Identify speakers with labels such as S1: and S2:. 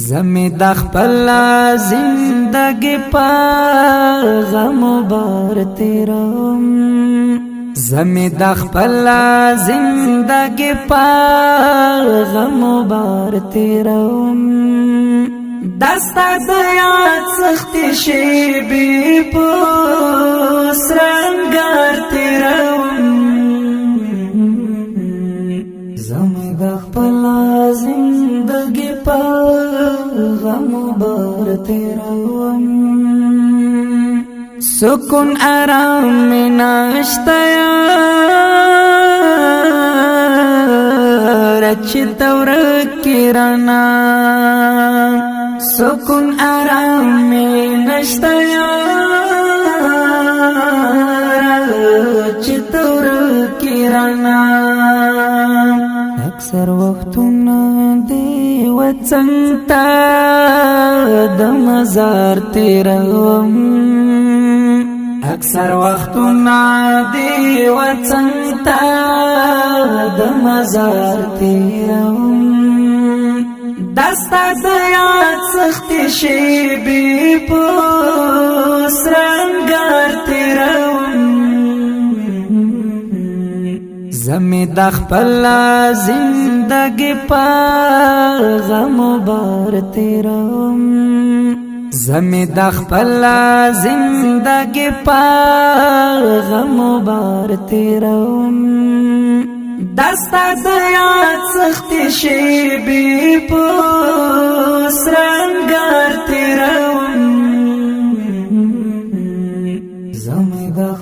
S1: زمی د خپل زندگی پا غم بار تیرم زمی د خپل زندگی پا غم بار تیرم دستا د یاد سختی شیبی پو سرنگار تیرم زمی د خپل زندگی پا غم بار تیرم سکون آرام میں ناشتا یار اچھی تورکی رانا سکون آرام میں ناشتا یار اچھی تورکی رانا اکثر وقتنا دی وطن تا د مزار تیرم اکثر وقتنا دی وطن تا د مزار تیرم دستا د یاد سختی شیبی پو سرنگار تیرم زمی د خپل زندگی پا غم بار تیرم زمی د خپل زندگی پا غم بار تیرم دستا د یاد سختی شیبی پو سرنگار تیرم زمی د